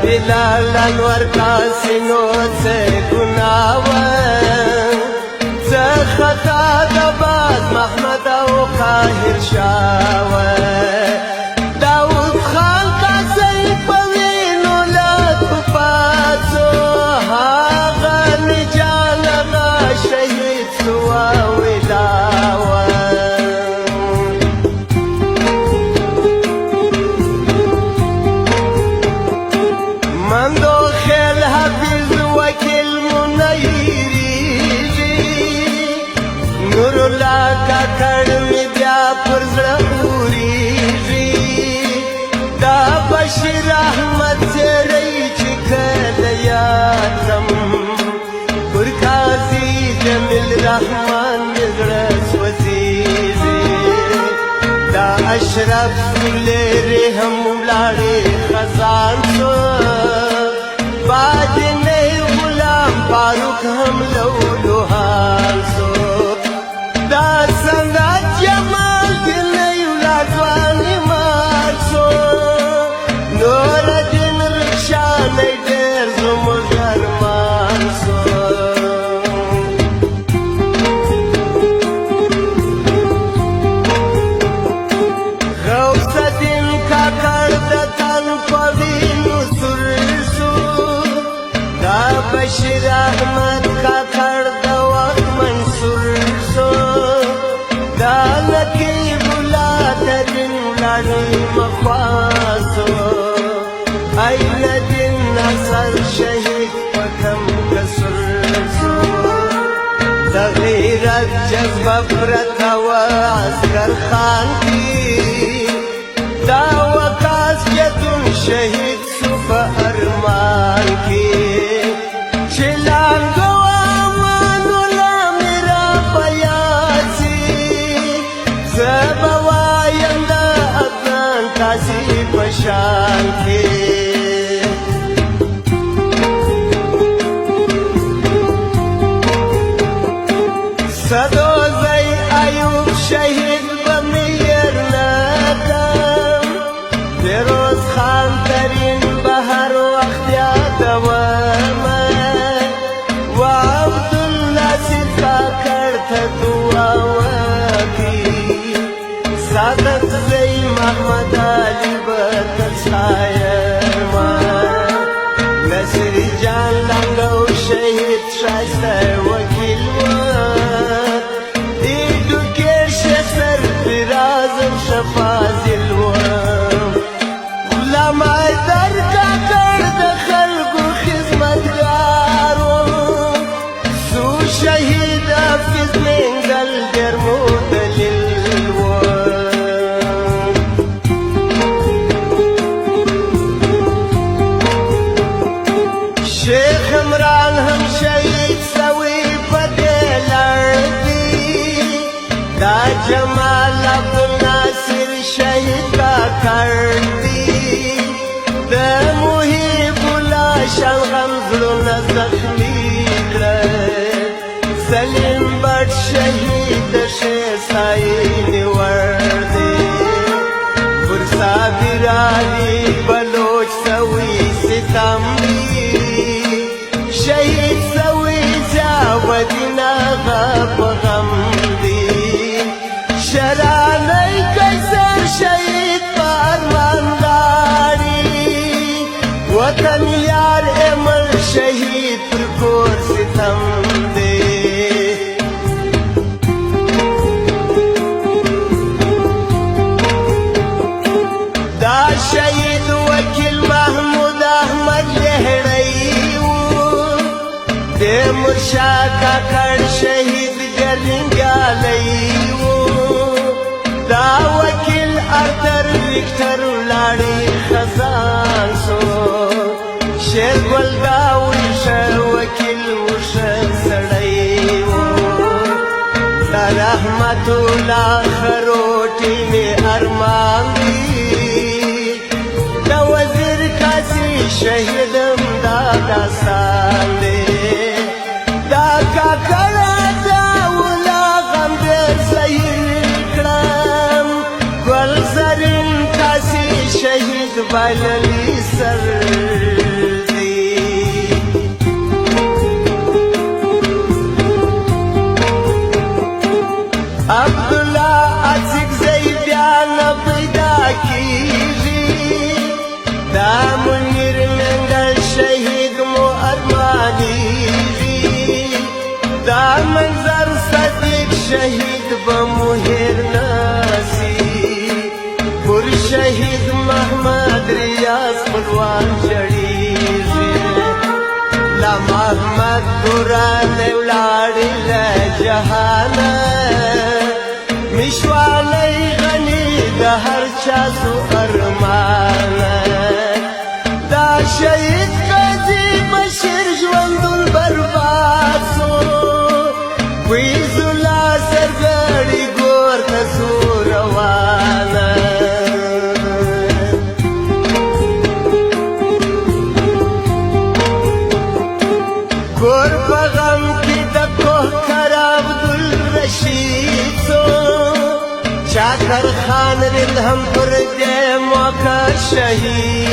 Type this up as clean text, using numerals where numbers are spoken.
بلال انور قاسینو څه ګناه وه څه خطا د باز محمد او قاهر شاه وه داود خان قاضي په وینو لت پاڅو هغه نجان هغه شهید سو ودا وه کړ می بیا پر زړه اورېږي دا بشیر احمد څېړی چې کله یاد کړم پر قاضي جمیل رحمان مې زړه سوځېږي دا اشرف لرې هم ولاړې خزان شو باجنې غلام فاروق هم لولوهان شو دا څنګه جمال دلی ولادوانې مات شو نورالدین رخشانی ډېر زموږ ارمان شو غوث الدین کاکړ د تن په وینو سور شو دا بشیر احمد کاکړ د وخت منصور شو دا نقیب العطرین ولاړې مخواسو عینالدین نصر شهید په کم کسر شو د غیرت جذبه پرته وه عسکر خان کې دا وقاص یتون شهید سو په ارمان کې چې لانګو قاضي پشان کې صدوزی ایوب شهید بمیر ندم فیروز خان ترین بهر وقت یادوم و عبدالناصر کاکړ ته دعا وکړي سعادت زی محمد علی بتسایم نصر جان لنگو شهید شایسته وکیل ایدو که شیخ سرفرازم شفازل غلام حیدر کاکړ د خلکو خدمتګارو سو شهید حافظ منګل ډېر مدلل شیخ عمران هم شهید سوی په دې لړ دي دا جمال عبدالناصر شهید کاکړ دي د محیب الله شلغم زړونه زخمي کړل سلیم بټ شهید د شیر ستاینې وړ دی پر صابر علي بلوچ سوی ستم شهید سوی زاودین آغا په غم دی شرانی قیصر شهید په ارمان لاړي وطن یار امل شهید پر کور ستم دی دا شهید وکیل محمود احمد لهړی د مرشاد کاکړ شهید جرنګالی وو دا وکیل ارتر وکټر ولاړې خزان شو شیر ګل دا وشه وکیل وشه سړی وو دا رحمت الله خروټي مې ارمان دی دا وزیر قاضي شهیدم دا داستان دی دا کاکړ دا ولا غم ډېر زهیر کړم ګل زرین قاضي شهید بایللی سر دا منیر منگل شهید مو ارمانیږي دا منظر صدیق شهید بمو هیر ناسی پر شهید محمد ریاض خپلوان جړیږي لا محمد قرآن ولاړی له جهانه مشوالی غنی د هر چا سو ارمانه دا شهید قاضي بشیر ژوندون برباد سو فیض الله سرګړی ګور ته سو روانه ګور په غم کې د کوثر عبدالرشید سو چاکر خان رند هم پر دې موقع شهید